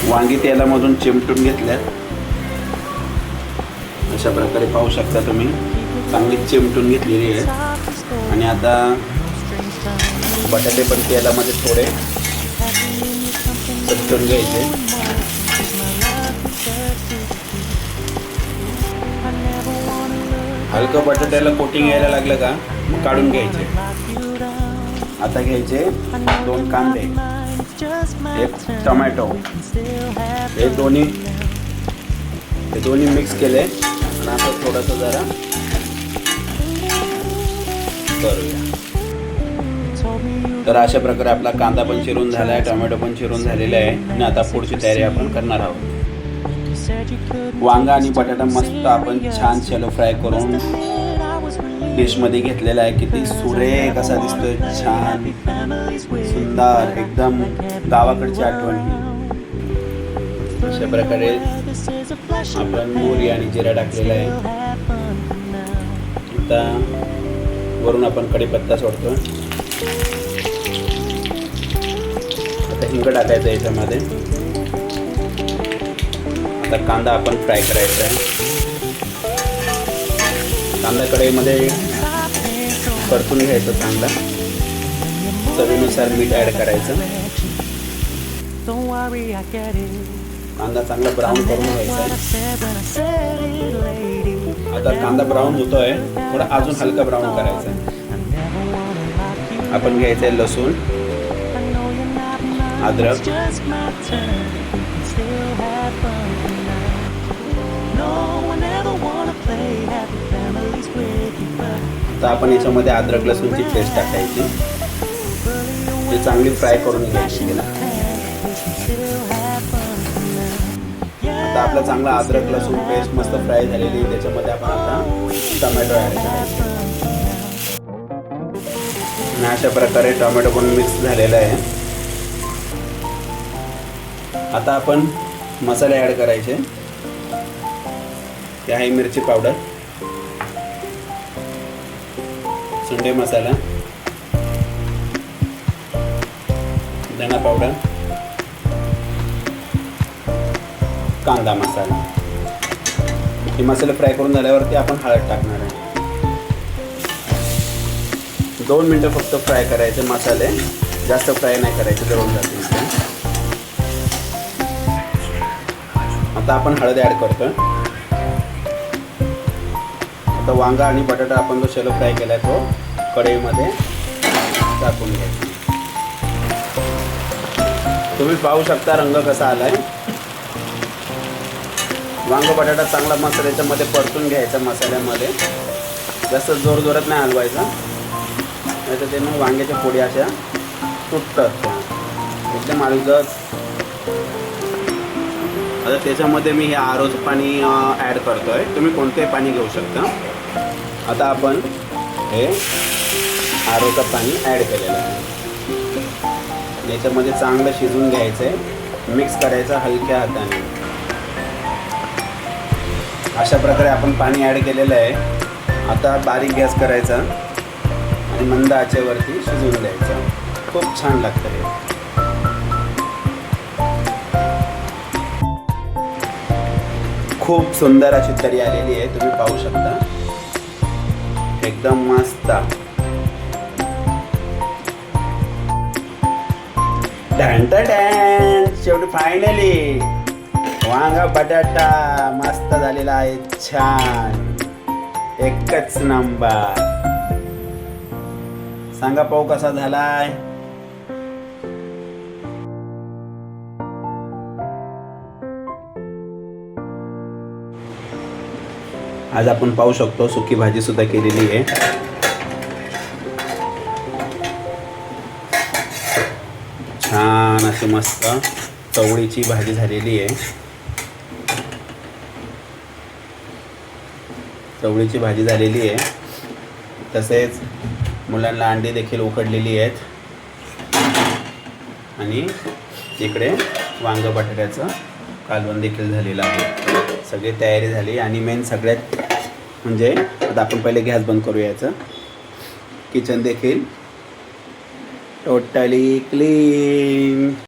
वांगी तेलामधून चिमटून घेतल्यात. अशा प्रकारे पाहू शकता तुम्ही, चांगली चिमटून घेतलेली आहे. आणि आता बटाटे पण तेलामध्ये थोडे चिमटून घ्यायचे. हलकं बटाट्याला कोटिंग यायला लागलं का मग काढून घ्यायचे. आता घ्यायचे 2 कांदे, 1 टोमॅटो, हे दोन्ही मिक्स केले. आणि आता थोडंसं जरा करूया. तर अशा प्रकारे आपला कांदा पण चिरून झाला आहे, टोमॅटो पण चिरून झालेला आहे. आणि आता पुढची तयारी आपण करणार आहोत. वांगा आणि बटाटा मस्त आपण छान शॅलो फ्राय करून डिशमध्ये घेतलेला आहे. किती सुरेख असा दिसतोय, छान सुंदर, एकदम गावाकडची आठवण. अशा प्रकारे आपण मोहरी आणि जिरा टाकलेला आहे. आता वरून आपण कढीपत्ता सोडतो. आता हिंग टाकायचं याच्यामध्ये. आता कांदा आपण फ्राय करायचा आहे. कांदा कढईमध्ये परतून घ्यायचं चांगला. चवीनुसार मीठ ॲड करायचं. कांदा चांगला ब्राऊन करून घ्यायचा आहे. आता कांदा ब्राऊन होतोय, थोडा अजून हलका ब्राऊन करायचा आहे. आपण घ्यायचं आहे लसूण, अद्रक, आता आपण याच्यामध्ये अद्रक लसूणची पेस्ट टाकायची. ते चांगली फ्राय करून घ्यायची तिला. आता आपला चांगला अद्रक लसूण पेस्ट मस्त फ्राय झालेली. त्याच्यामध्ये आपण आता टोमॅटो ॲड करायचे. आणि अशा प्रकारे टोमॅटो पण मिक्स झालेला आहे. आता आपण मसाले ॲड करायचे. ते आहे मिरची पावडर, सुंडे मसाला, धना पावडर, कांदा मसाला. हे मसाले फ्राय करून झाल्यावरती आपण हळद टाकणार आहे. 2 मिनटं फक्त फ्राय करायचे मसाले, जास्त फ्राय नाही करायचे, जळून जातील. आता आपण हळद ॲड करतो. आता वांगा आणि बटाटा आपण जो शॅलो फ्राय केला आहे तो कढईमध्ये टाकून घ्यायचा. तुम्ही पाहू शकता रंग कसा आलाय. वांगा बटाटा चांगला मसाला याच्यामध्ये परतून घ्यायचा मसाल्यामध्ये. जास्त जोरजोरात नाही हलवायचा, नाही तर ते मग वांग्याच्या फोडी अशा तुटतात. एकदम हलगच. आता त्याच्यामध्ये मी हे आरोचं पाणी ॲड करतो आहे. तुम्ही कोणतेही पाणी घेऊ शकता. आता आपण हे आरोचं पाणी ॲड केलेलं आहे. याच्यामध्ये चांगलं शिजवून घ्यायचं आहे, मिक्स करायचं हलक्या हाताने. अशा प्रकारे आपण पाणी ॲड केलेलं आहे. आता बारीक गॅस करायचा आणि मंद आचेवरती शिजवून द्यायचं. खूप छान लागतं हे. खूप सुंदर अशी तरी आलेली आहे, तुम्ही पाहू शकता. एकदम मस्त. शेवटी फायनली वांगा बटाटा मस्त झालेला आहे. छान, एकच नंबर. सांगा पाहू कसा झालाय. आज आपण पाहू शकतो सुकी भाजी सुद्धा केलेली आहे. छान अशी मस्त चवळीची भाजी झालेली आहे. चवळीची भाजी झालेली आहे. तसेच मुलांना अंडी देखील उकडलेली आहेत. आणि इकडे वांग बटाट्याचं कालवण देखील झालेलं आहे. सगळी तयारी झाली. आणि मेन सगळ्यात म्हणजे आता आपण पहिले गॅस बंद करूया. याचं किचन देखील टोटली क्लीन.